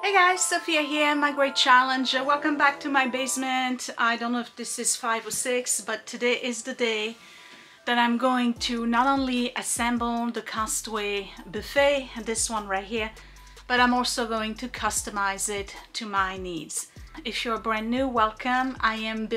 Hey guys, Sophia here, my great challenge. Welcome back to my basement. I don't know if this is 5 or 6, but today is the day that I'm going to not only assemble the Costway buffet, this one right here, but I'm also going to customize it to my needs. If you're brand new, welcome. I am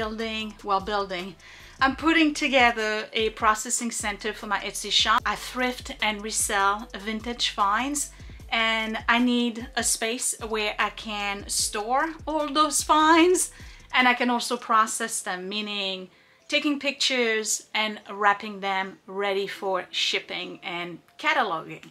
I'm putting together a processing center for my Etsy shop. I thrift and resell vintage finds, and I need a space where I can store all those finds and I can also process them, meaning taking pictures and wrapping them ready for shipping and cataloging.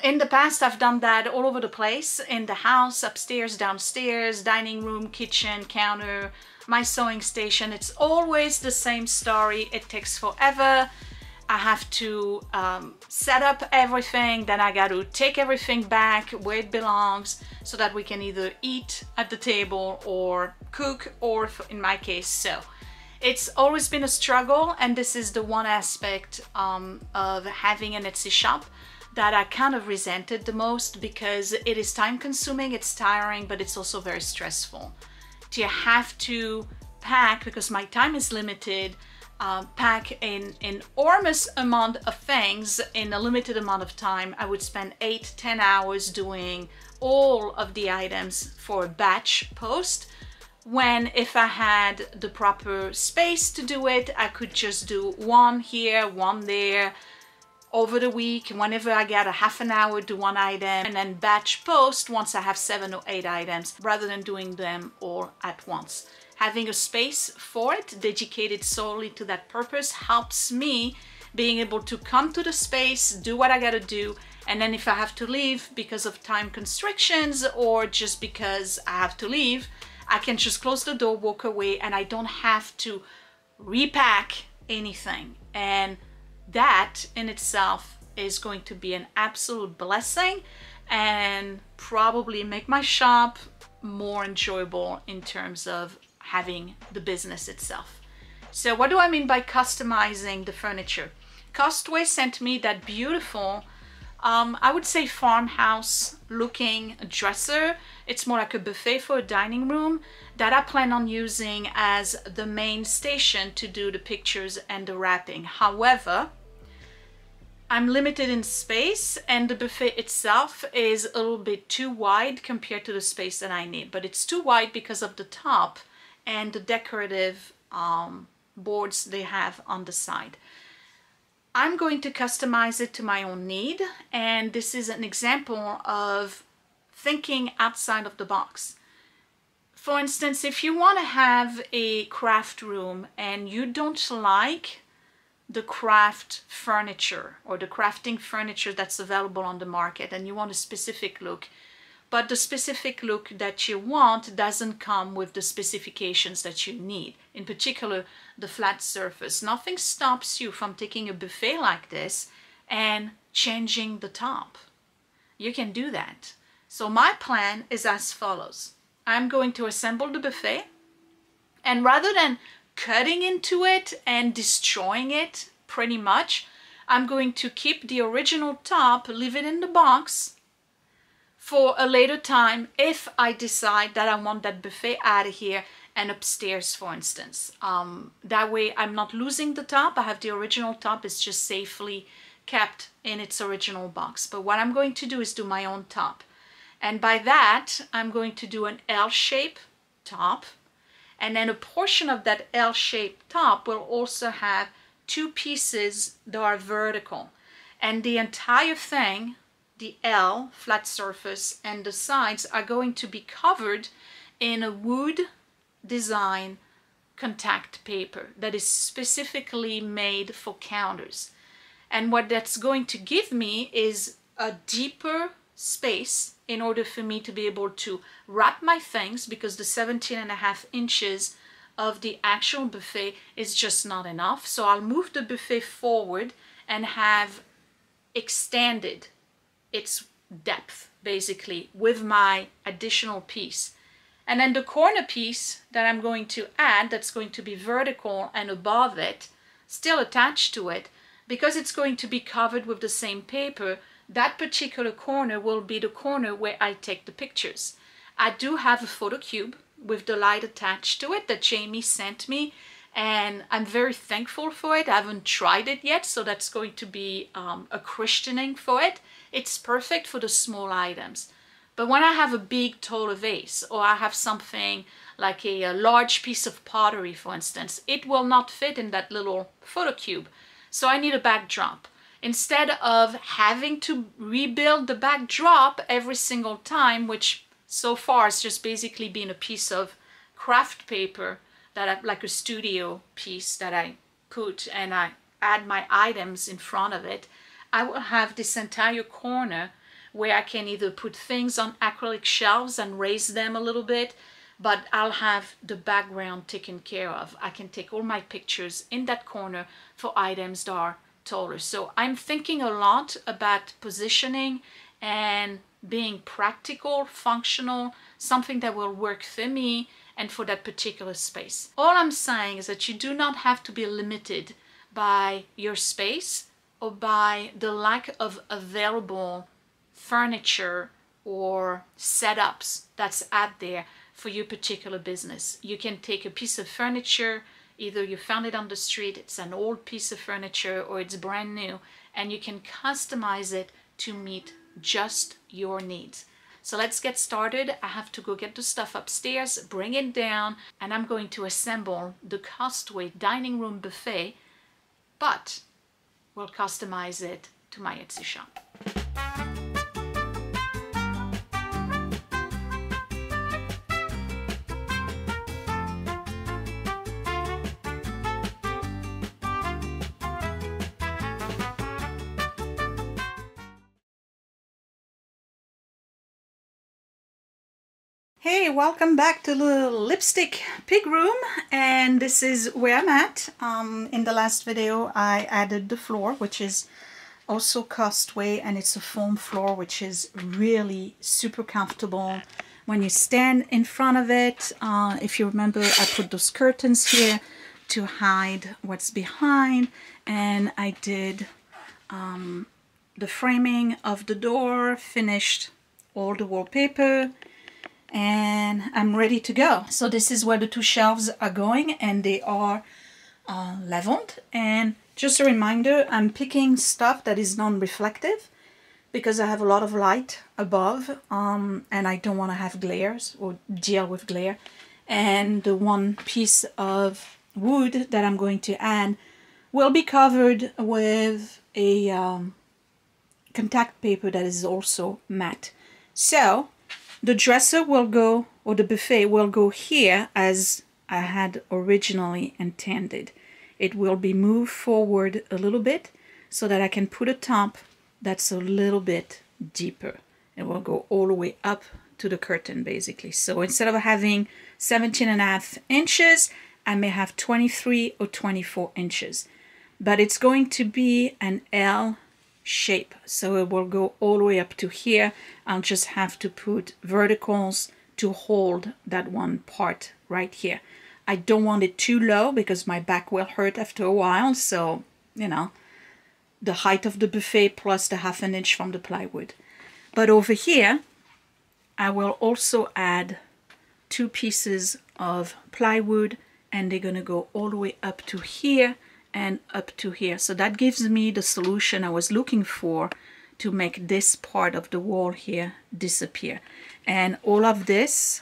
In the past, I've done that all over the place, in the house, upstairs, downstairs, dining room, kitchen, counter, my sewing station. It's always the same story. It takes forever. I have to set up everything, then I got to take everything back where it belongs so that we can either eat at the table or cook, or in my case, sew. It's always been a struggle, and this is the one aspect of having an Etsy shop that I kind of resented the most, because it is time consuming, it's tiring, but it's also very stressful. You have to pack, because my time is limited, pack an enormous amount of things in a limited amount of time. I would spend 8-10 hours doing all of the items for a batch post, when if I had the proper space to do it, I could just do one here, one there, over the week. Whenever I get a half an hour, do one item, and then batch post once I have 7 or 8 items, rather than doing them all at once. Having a space for it dedicated solely to that purpose helps me being able to come to the space, do what I gotta do, and then if I have to leave because of time constrictions or just because I have to leave, I can just close the door, walk away, and I don't have to repack anything. And that in itself is going to be an absolute blessing and probably make my shop more enjoyable in terms of having the business itself. So what do I mean by customizing the furniture? Costway sent me that beautiful, I would say farmhouse looking dresser. It's more like a buffet for a dining room that I plan on using as the main station to do the pictures and the wrapping. However, I'm limited in space, and the buffet itself is a little bit too wide compared to the space that I need. But it's too wide because of the top and the decorative boards they have on the side. I'm going to customize it to my own need, and this is an example of thinking outside of the box. For instance, if you want to have a craft room and you don't like the craft furniture or the crafting furniture that's available on the market, and you want a specific look, but the specific look that you want doesn't come with the specifications that you need, in particular the flat surface, nothing stops you from taking a buffet like this and changing the top. You can do that. So my plan is as follows. I'm going to assemble the buffet, and rather than cutting into it and destroying it pretty much, I'm going to keep the original top, leave it in the box for a later time if I decide that I want that buffet out of here and upstairs, for instance. That way I'm not losing the top. I have the original top, it's just safely kept in its original box. But what I'm going to do is do my own top. And by that, I'm going to do an L-shaped top. And then a portion of that L-shaped top will also have 2 pieces that are vertical. And the entire thing, the L, flat surface, and the sides are going to be covered in a wood design contact paper that is specifically made for counters. And what that's going to give me is a deeper space in order for me to be able to wrap my things, because the 17.5 inches of the actual buffet is just not enough. So I'll move the buffet forward and have extended its depth basically with my additional piece. And then the corner piece that I'm going to add, that's going to be vertical and above it, still attached to it, because it's going to be covered with the same paper, that particular corner will be the corner where I take the pictures. I do have a photo cube with the light attached to it that Jamie sent me, and I'm very thankful for it. I haven't tried it yet, so that's going to be a christening for it. It's perfect for the small items. But when I have a big taller vase, or I have something like a large piece of pottery, for instance, it will not fit in that little photo cube. So I need a backdrop. Instead of having to rebuild the backdrop every single time, which so far has just basically been a piece of craft paper that I, like a studio piece that I put and I add my items in front of it, I will have this entire corner where I can either put things on acrylic shelves and raise them a little bit, but I'll have the background taken care of. I can take all my pictures in that corner for items that are taller. So I'm thinking a lot about positioning and being practical, functional, something that will work for me and for that particular space. All I'm saying is that you do not have to be limited by your space or by the lack of available furniture or setups that's out there for your particular business. You can take a piece of furniture, either you found it on the street, it's an old piece of furniture, or it's brand new, and you can customize it to meet just your needs. So let's get started. I have to go get the stuff upstairs, bring it down, and I'm going to assemble the Costway dining room buffet, but we'll customize it to my Etsy shop. Hey, welcome back to the lipstick pig room, and this is where I'm at. In the last video I added the floor, which is also Costway, and it's a foam floor which is really super comfortable when you stand in front of it. If you remember, I put those curtains here to hide what's behind, and I did the framing of the door, finished all the wallpaper, and I'm ready to go. So this is where the two shelves are going, and they are leveled. And just a reminder, I'm picking stuff that is non-reflective because I have a lot of light above, and I don't want to have glares or deal with glare. And the one piece of wood that I'm going to add will be covered with a contact paper that is also matte. So the dresser will go, or the buffet will go here as I had originally intended. It will be moved forward a little bit so that I can put a top that's a little bit deeper. It will go all the way up to the curtain basically. So instead of having 17.5 inches, I may have 23 or 24 inches. But it's going to be an L shape, so it will go all the way up to here. I'll just have to put verticals to hold that one part right here. I don't want it too low because my back will hurt after a while, so you know, the height of the buffet plus the 1/2 inch from the plywood. But over here I will also add 2 pieces of plywood, and they're gonna go all the way up to here and up to here. So that gives me the solution I was looking for to make this part of the wall here disappear. And all of this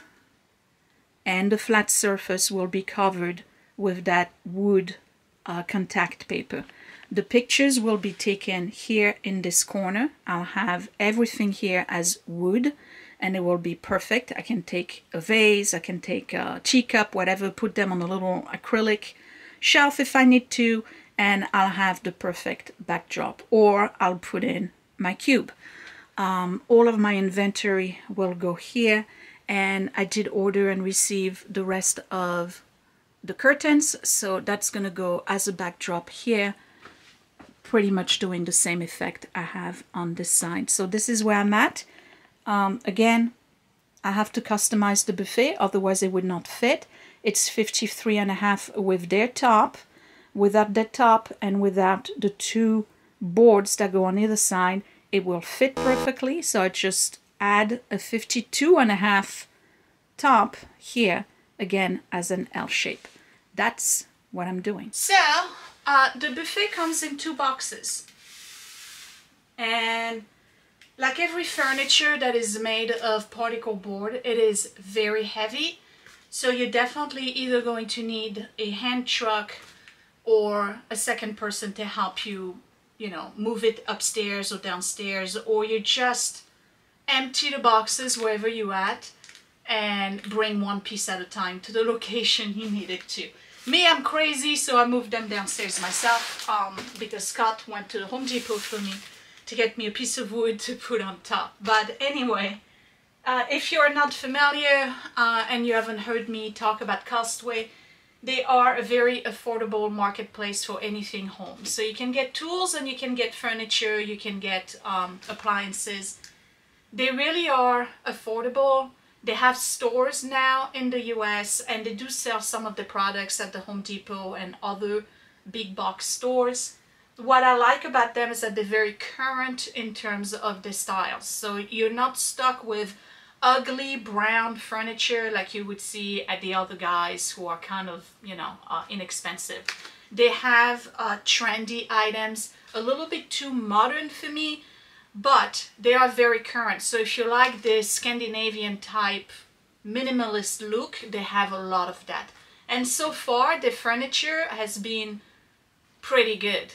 and the flat surface will be covered with that wood contact paper. The pictures will be taken here in this corner. I'll have everything here as wood, and it will be perfect. I can take a vase, I can take a teacup, whatever, put them on a little acrylic shelf if I need to, and I'll have the perfect backdrop, or I'll put in my cube. All of my inventory will go here, and I did order and receive the rest of the curtains, so that's gonna go as a backdrop here, pretty much doing the same effect I have on this side. So this is where I'm at. Again, I have to customize the buffet, otherwise it would not fit. It's 53.5 with their top. Without that top and without the 2 boards that go on either side, it will fit perfectly. So I just add a 52.5 top here, again as an L shape. That's what I'm doing. So the buffet comes in 2 boxes, and like every furniture that is made of particle board, it is very heavy. So you're definitely either going to need a hand truck or a second person to help you, you know, move it upstairs or downstairs, or you just empty the boxes wherever you're at and bring one piece at a time to the location you need it to. Me, I'm crazy, so I moved them downstairs myself because Scott went to the Home Depot for me to get me a piece of wood to put on top. But anyway, if you're not familiar and you haven't heard me talk about Costway, they are a very affordable marketplace for anything home. So you can get tools and you can get furniture, you can get appliances. They really are affordable. They have stores now in the US, and they do sell some of the products at the Home Depot and other big box stores. What I like about them is that they're very current in terms of the styles. So you're not stuck with ugly brown furniture like you would see at the other guys who are kind of, you know, inexpensive. They have trendy items, a little bit too modern for me, but they are very current. So if you like the Scandinavian type minimalist look, they have a lot of that. And so far the furniture has been pretty good.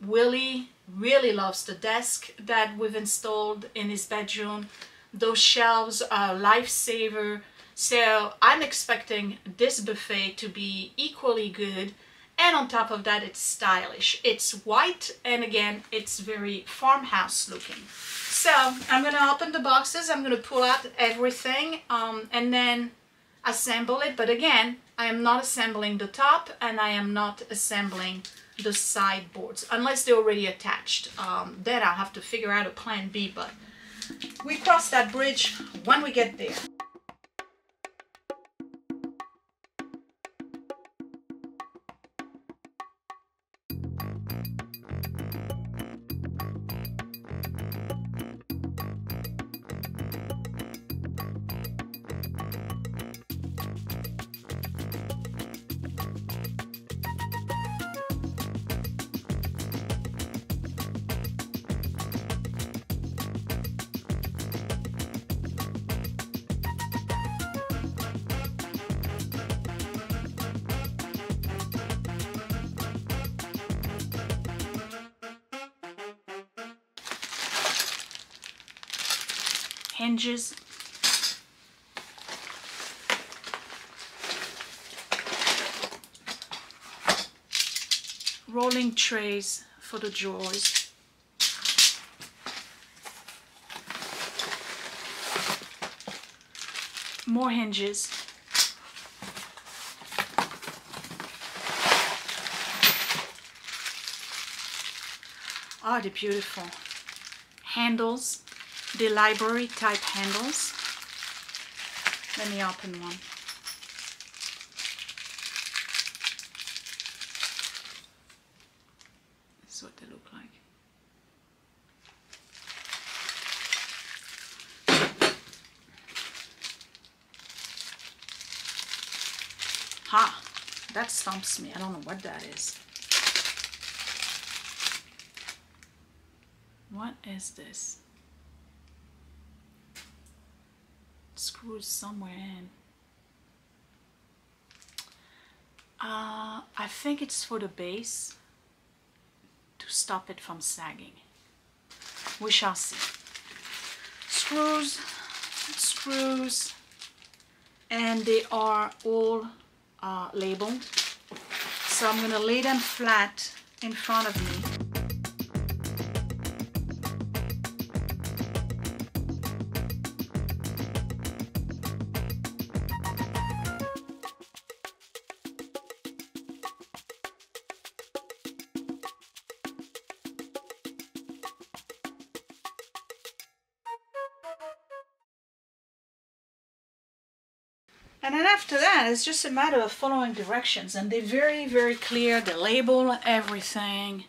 Willie really loves the desk that we've installed in his bedroom. Those shelves are a lifesaver. So I'm expecting this buffet to be equally good. And on top of that, it's stylish. It's white, and again, it's very farmhouse looking. So I'm gonna open the boxes, I'm gonna pull out everything and then assemble it. But again, I am not assembling the top and I am not assembling the sideboards unless they're already attached. Then I'll have to figure out a plan B, but we cross that bridge when we get there. Hinges, rolling trays for the drawers, more hinges, oh, they're beautiful, handles, the library type handles. Let me open one. This is what they look like. Ha! That stumps me. I don't know what that is. What is this? Screws somewhere in. I think it's for the base to stop it from sagging. We shall see. Screws, screws, and they are all labeled. So I'm gonna lay them flat in front of me. And then after that, it's just a matter of following directions, and they're very, very clear. They label everything.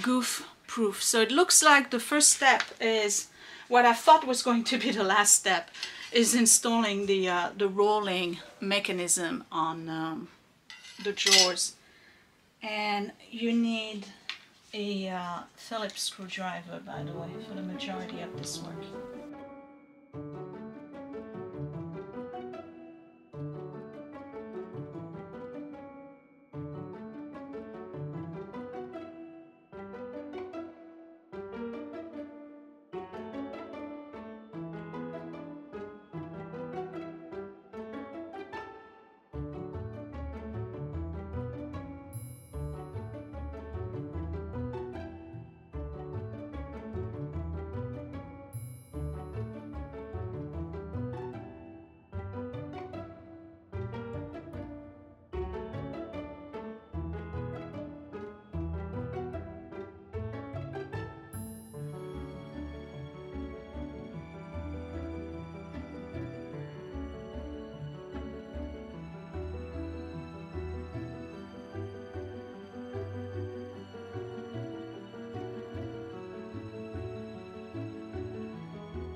Goof proof. So it looks like the first step is what I thought was going to be the last step, is installing the rolling mechanism on the drawers. And you need a Phillips screwdriver, by the way, for the majority of this work.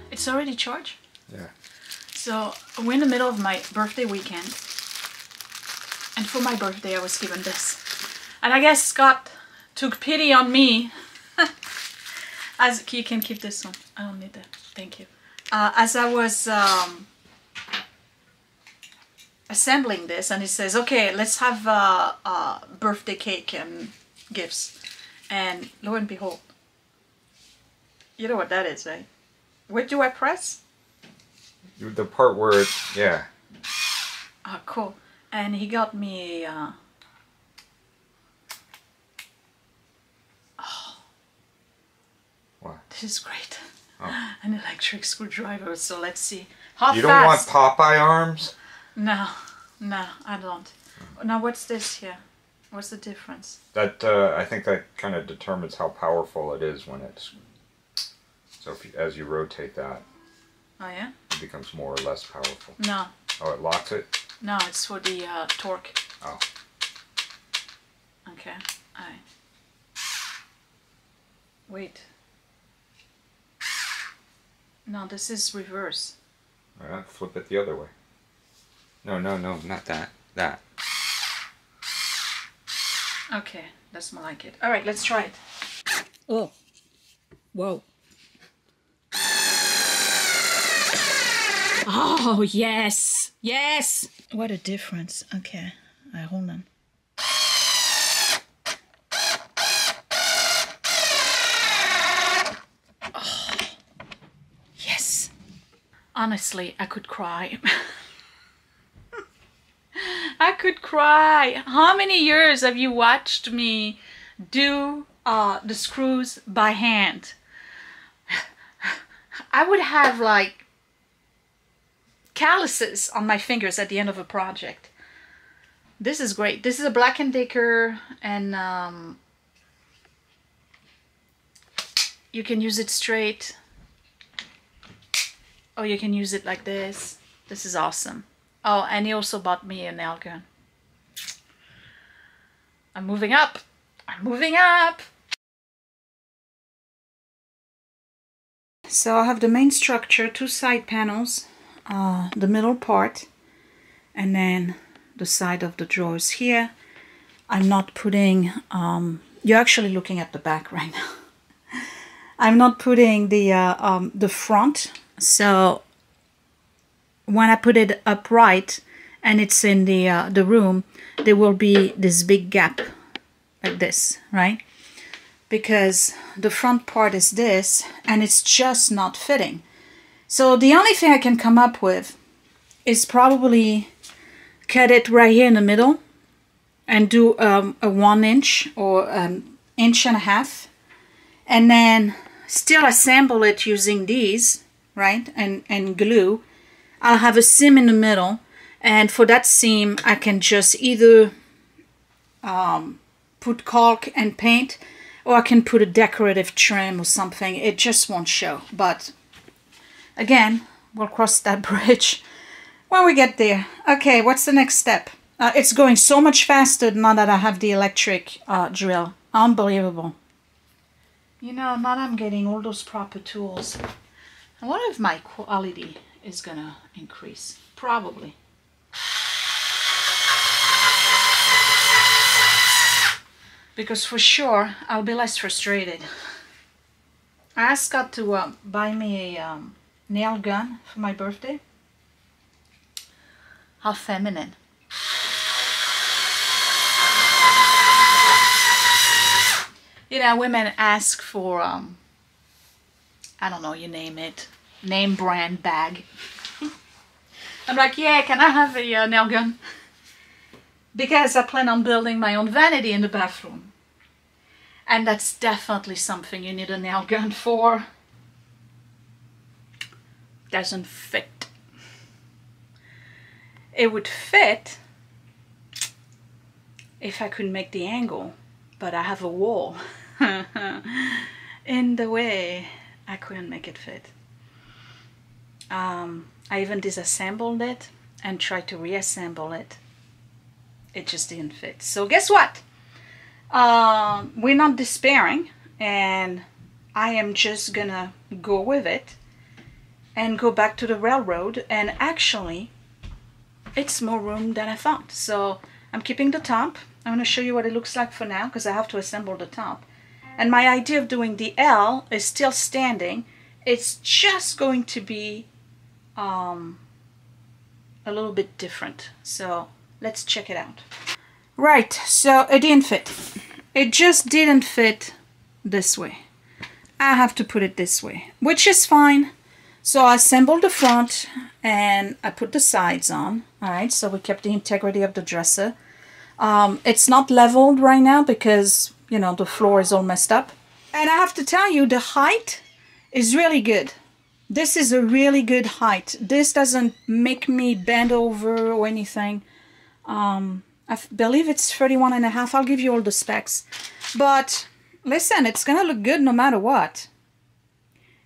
It's already charged? Yeah. So we're in the middle of my birthday weekend. And for my birthday I was given this. And I guess Scott took pity on me. As you can keep this one. I don't need that. Thank you. As I was assembling this, and he says, okay, let's have a birthday cake and gifts. And lo and behold, you know what that is, right? Where do I press? The part where it, yeah. Oh, cool. And he got me a... oh. What? This is great. Oh. An electric screwdriver, so let's see. How you fast? don't want Popeye arms? No, no, I don't. Now what's this here? What's the difference? That, I think that kind of determines how powerful it is when it's... So if you, as you rotate that, Oh yeah? it becomes more or less powerful. No. Oh, it locks it? No, it's for the torque. Oh. Okay. Alright. Wait. No, this is reverse. Alright, flip it the other way. No, no, no, not that. That. Okay, that's more like it. Alright, let's try it. Oh. Whoa. Oh, yes. Yes. What a difference. Okay. Hold on. Oh. Yes. Honestly, I could cry. I could cry. How many years have you watched me do the screws by hand? I would have like calluses on my fingers at the end of a project. This is great. This is a Black & Decker, and you can use it straight, or you can use it like this. This is awesome. Oh, and he also bought me a nail gun. I'm moving up. I'm moving up. So I have the main structure, 2 side panels, the middle part, and then the side of the drawers here. I'm not putting, you're actually looking at the back right now. I'm not putting the front, so when I put it upright and it's in the room, there will be this big gap like this, right? Because the front part is this, and it's just not fitting. So the only thing I can come up with is probably cut it right here in the middle and do a 1 inch or 1.5 inches, and then still assemble it using these, right? And glue. I'll have a seam in the middle, and for that seam I can just either put caulk and paint, or I can put a decorative trim or something. It just won't show. But again, we'll cross that bridge when we get there. Okay, what's the next step? It's going so much faster now that I have the electric drill. Unbelievable. You know, now that I'm getting all those proper tools, I wonder if my quality is gonna increase. Probably. Because for sure, I'll be less frustrated. I asked Scott to buy me a nail gun for my birthday. How feminine. You know, women ask for, I don't know, you name it, name brand bag. I'm like, yeah, can I have a nail gun? Because I plan on building my own vanity in the bathroom. And that's definitely something you need a nail gun for. Doesn't fit. It would fit if I could make the angle, but I have a wall in the way. I couldn't make it fit. I even disassembled it and tried to reassemble it. It just didn't fit. So guess what? We're not despairing, and I am just gonna go with it and go back to the railroad. And actually, it's more room than I thought. So I'm keeping the top. I'm gonna show you what it looks like for now, because I have to assemble the top. And my idea of doing the L is still standing. It's just going to be a little bit different. So let's check it out. Right, so it didn't fit. It just didn't fit this way. I have to put it this way, which is fine. So I assembled the front and I put the sides on. All right, so we kept the integrity of the dresser. It's not leveled right now because, you know, the floor is all messed up. And I have to tell you, the height is really good. This is a really good height. This doesn't make me bend over or anything. I believe it's 31.5. I'll give you all the specs. But listen, it's going to look good no matter what.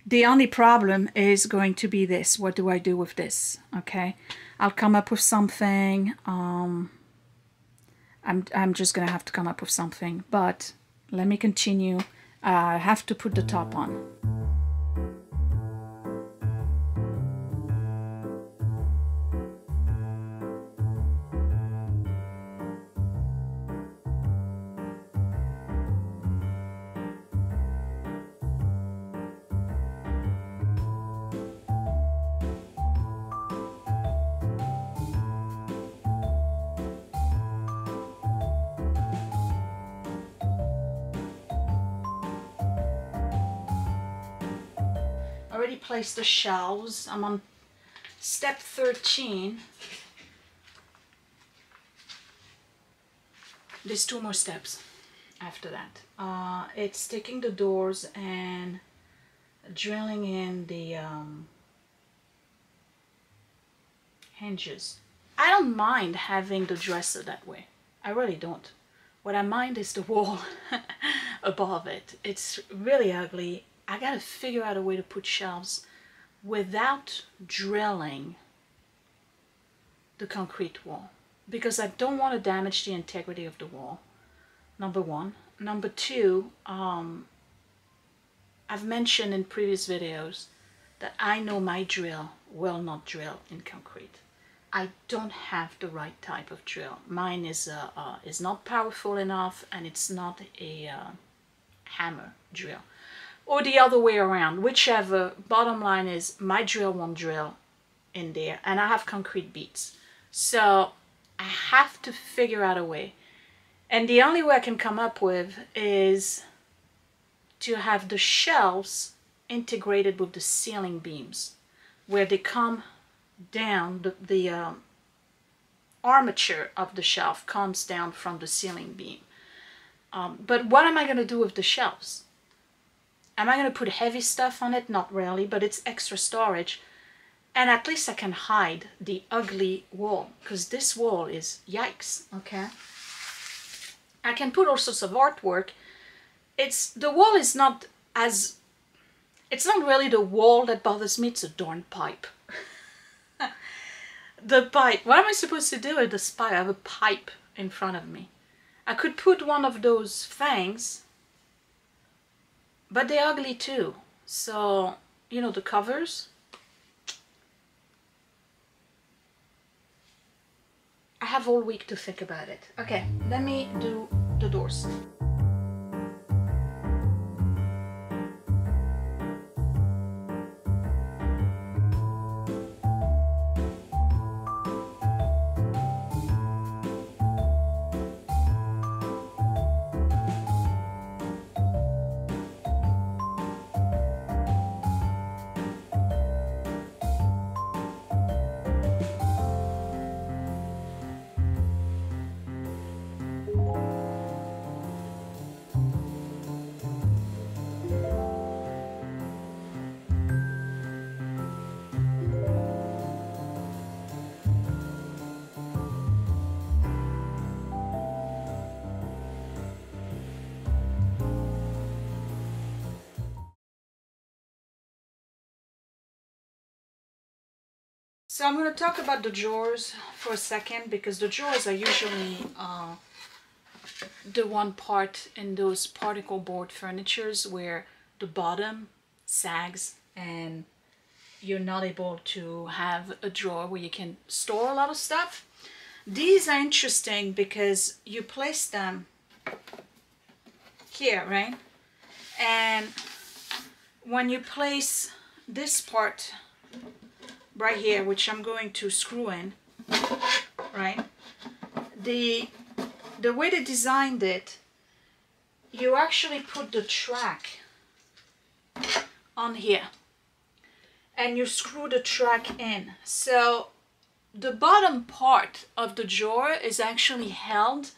The only problem is going to be this. What do I do with this? Okay. I'll come up with something. I'm just going to have to come up with something. But let me continue. I have to put the top on. Already placed the shelves. I'm on step 13. There's 2 more steps after that. It's sticking the doors and drilling in the hinges. I don't mind having the dresser that way. I really don't. What I mind is the wall above it. It's really ugly. I gotta figure out a way to put shelves without drilling the concrete wall, because I don't want to damage the integrity of the wall, number one. Number two, I've mentioned in previous videos that I know my drill will not drill in concrete. I don't have the right type of drill. Mine is not powerful enough, and it's not a hammer drill. Or the other way around, whichever. Bottom line is my drill won't drill in there, and I have concrete beads. So I have to figure out a way. And the only way I can come up with is to have the shelves integrated with the ceiling beams, where they come down, the armature of the shelf comes down from the ceiling beam. But what am I going to do with the shelves? Am I going to put heavy stuff on it? Not really, but it's extra storage. And at least I can hide the ugly wall, because this wall is yikes, okay? I can put all sorts of artwork. The wall is not as, it's not really the wall that bothers me, it's a darn pipe. The pipe, what am I supposed to do with this pipe? I have a pipe in front of me. I could put one of those things, but they're ugly too. So, you know, the covers, I have all week to think about it. Okay, let me do the doors. So I'm going to talk about the drawers for a second, because the drawers are usually the one part in those particle board furnitures where the bottom sags and you're not able to have a drawer where you can store a lot of stuff. These are interesting because you place them here, right? And when you place this part right here, which I'm going to screw in, right? The way they designed it, you actually put the track on here and you screw the track in. So the bottom part of the drawer is actually held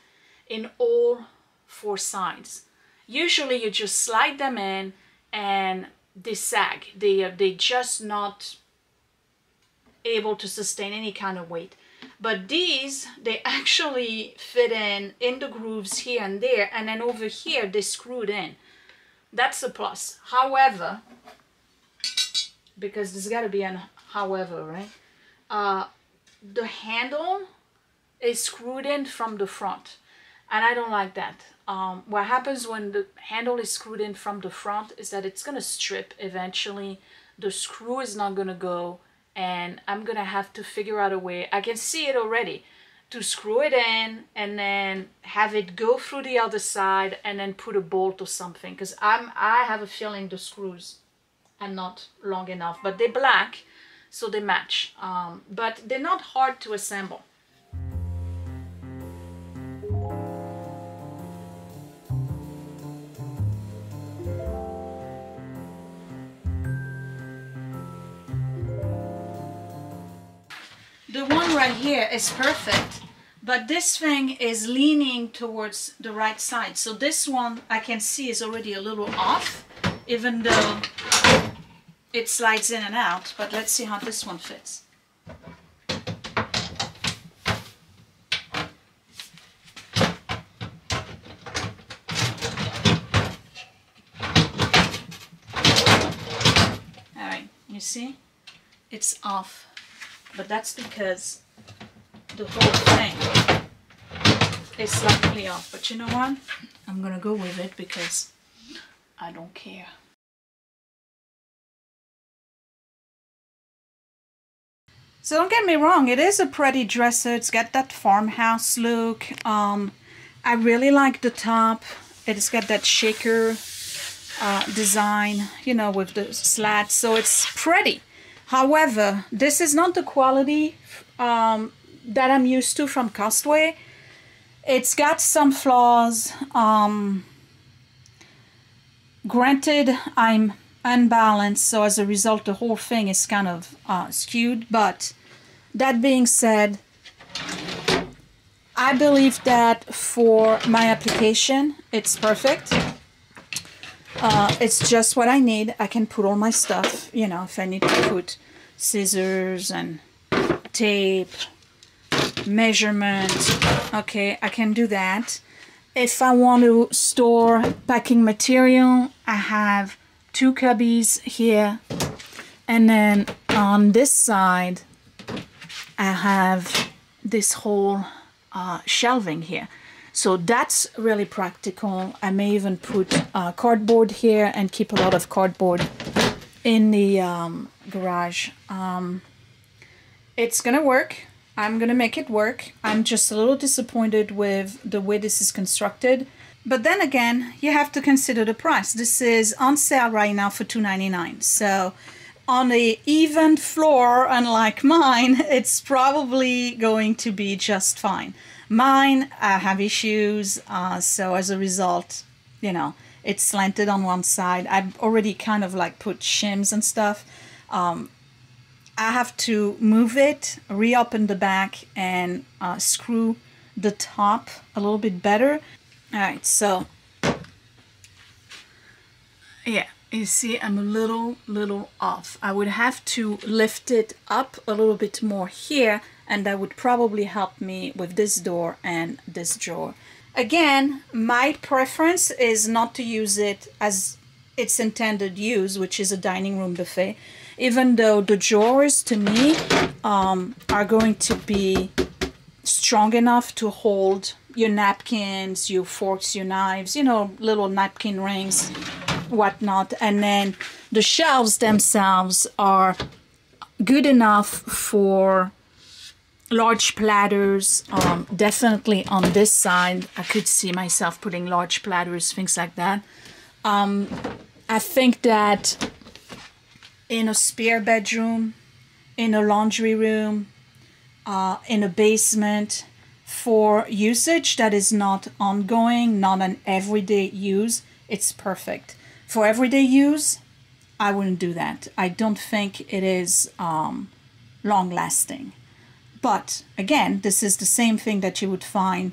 in all four sides. Usually you just slide them in and they sag. They just not able to sustain any kind of weight. But these, they actually fit in the grooves here and there, and then over here they screwed in. That's a plus. However, because there's got to be an however, right? The handle is screwed in from the front, and I don't like that. What happens when the handle is screwed in from the front is that it's gonna strip eventually. The screw is not gonna go, and I'm gonna have to figure out a way, I can see it already, to screw it in and then have it go through the other side and then put a bolt or something, because I have a feeling the screws are not long enough, but they're black so they match, but they're not hard to assemble. The one right here is perfect, but this thing is leaning towards the right side. So this one I can see is already a little off, even though it slides in and out. But let's see how this one fits. All right, you see? It's off. But that's because the whole thing is slightly off. But you know what? I'm gonna go with it because I don't care. So don't get me wrong, it is a pretty dresser. It's got that farmhouse look. I really like the top. It's got that shaker design, you know, with the slats. So it's pretty. However, this is not the quality that I'm used to from Costway. It's got some flaws. Granted, I'm unbalanced, so as a result, the whole thing is kind of skewed. But that being said, I believe that for my application, it's perfect. It's just what I need. I can put all my stuff, you know, if I need to put scissors and tape, measurement, okay, I can do that. If I want to store packing material, I have two cubbies here, and then on this side, I have this whole shelving here. So that's really practical. I may even put cardboard here and keep a lot of cardboard in the garage. It's gonna work. I'm gonna make it work. I'm just a little disappointed with the way this is constructed. But then again, you have to consider the price. This is on sale right now for $2.99. So on a even floor, unlike mine, it's probably going to be just fine. Mine, I have issues, so as a result, you know, it's slanted on one side. I've already kind of like put shims and stuff. I have to move it, reopen the back, and screw the top a little bit better. All right, so yeah, you see I'm a little off. I would have to lift it up a little bit more here, and that would probably help me with this door and this drawer. Again, my preference is not to use it as its intended use, which is a dining room buffet, even though the drawers to me are going to be strong enough to hold your napkins, your forks, your knives, you know, little napkin rings, whatnot. And then the shelves themselves are good enough for large platters. Definitely on this side, I could see myself putting large platters, things like that. I think that in a spare bedroom, in a laundry room, in a basement, for usage that is not ongoing, not an everyday use, it's perfect. For everyday use, I wouldn't do that. I don't think it is long lasting. But again, this is the same thing that you would find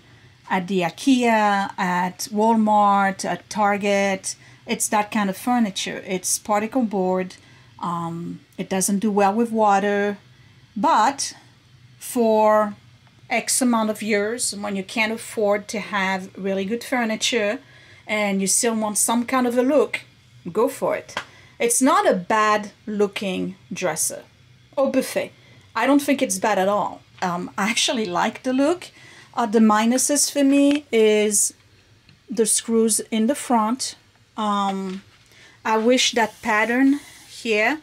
at the IKEA, at Walmart, at Target. It's that kind of furniture. It's particle board. It doesn't do well with water. But for X amount of years, when you can't afford to have really good furniture and you still want some kind of a look, go for it. It's not a bad looking dresser or buffet. I don't think it's bad at all. I actually like the look. The minuses for me is the screws in the front. I wish that pattern here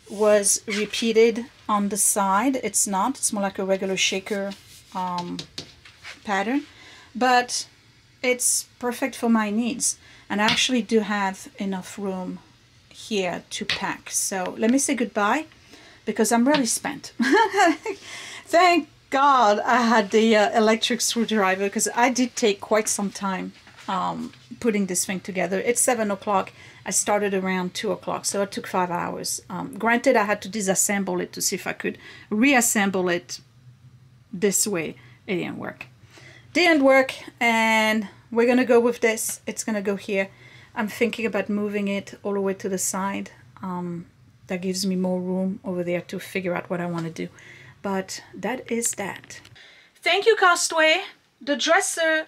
was repeated on the side. It's not. It's more like a regular shaker pattern. But it's perfect for my needs. And I actually do have enough room here to pack. So let me say goodbye, because I'm really spent. Thank God I had the electric screwdriver, because I did take quite some time putting this thing together. It's 7 o'clock. I started around 2 o'clock, so it took 5 hours. Granted, I had to disassemble it to see if I could reassemble it this way. It didn't work. Didn't work, and we're gonna go with this. It's gonna go here. I'm thinking about moving it all the way to the side. That gives me more room over there to figure out what I want to do. But that is that. Thank you, Costway. The dresser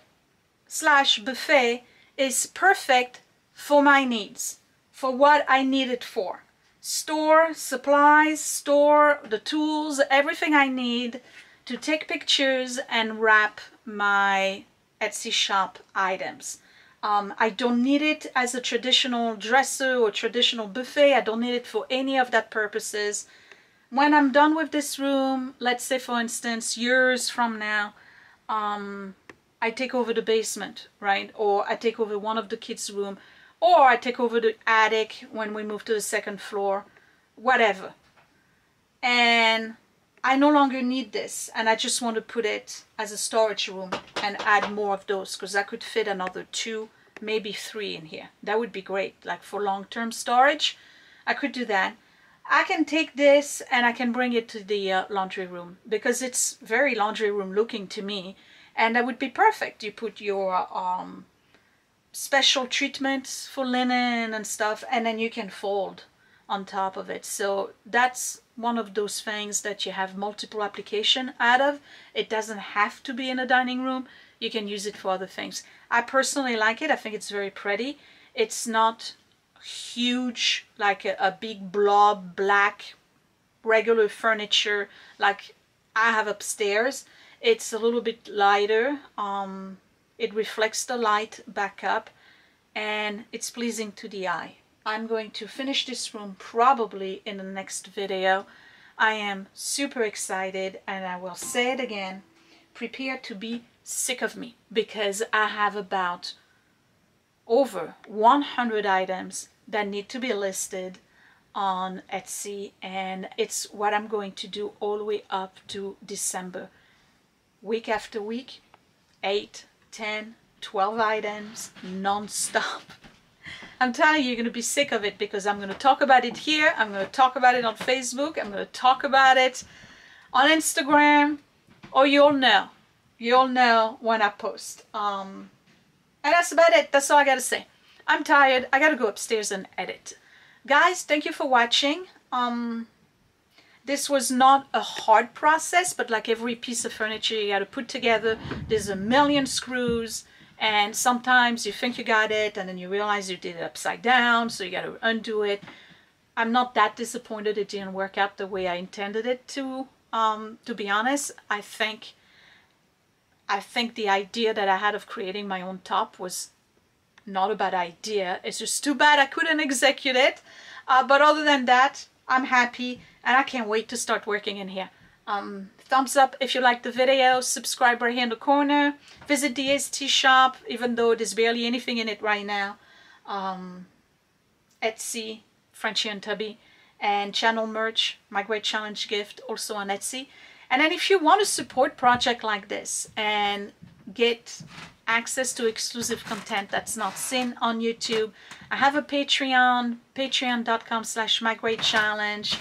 slash buffet is perfect for my needs, for what I need it for. Store supplies, store the tools, everything I need to take pictures and wrap my Etsy shop items. I don't need it as a traditional dresser or traditional buffet. I don't need it for any of that purposes. When I'm done with this room, let's say for instance, years from now, I take over the basement, right? Or I take over one of the kids' room, or I take over the attic when we move to the second floor, whatever. And I no longer need this, and I just want to put it as a storage room and add more of those, because I could fit another 2, maybe 3 in here. That would be great. Like for long-term storage, I could do that. I can take this and I can bring it to the laundry room, because it's very laundry room looking to me, and that would be perfect. You put your special treatments for linen and stuff, and then you can fold on top of it. So that's one of those things that you have multiple application out of. It doesn't have to be in a dining room. You can use it for other things. I personally like it. I think it's very pretty. It's not huge, like a big blob black regular furniture like I have upstairs. It's a little bit lighter. It reflects the light back up and it's pleasing to the eye. I'm going to finish this room probably in the next video. I am super excited, and I will say it again, prepare to be sick of me, because I have about over 100 items that need to be listed on Etsy, and it's what I'm going to do all the way up to December. Week after week, 8, 10, 12 items non-stop. I'm telling you, you're going to be sick of it, because I'm going to talk about it here, I'm going to talk about it on Facebook, I'm going to talk about it on Instagram, or you'll know when I post. And that's about it. That's all I got to say. I'm tired. I got to go upstairs and edit. Guys, thank you for watching. This was not a hard process, but like every piece of furniture you got to put together, there's a million screws. And sometimes you think you got it, and then you realize you did it upside down, so you got to undo it. I'm not that disappointed it didn't work out the way I intended it to be honest. I think the idea that I had of creating my own top was not a bad idea. It's just too bad I couldn't execute it. But other than that, I'm happy, and I can't wait to start working in here. Thumbs up if you liked the video, subscribe right here in the corner, visit the Etsy shop, even though there's barely anything in it right now. Etsy, Frenchie and Tubby, and channel merch, My Great Challenge gift, also on Etsy. And then if you want to support project like this and get access to exclusive content that's not seen on YouTube, I have a Patreon, patreon.com/mygreatchallenge.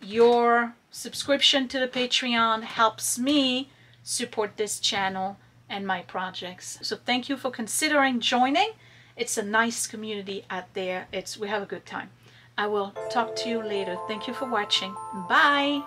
Your subscription to the Patreon helps me support this channel and my projects. So thank you for considering joining. It's a nice community out there. We have a good time. I will talk to you later. Thank you for watching. Bye.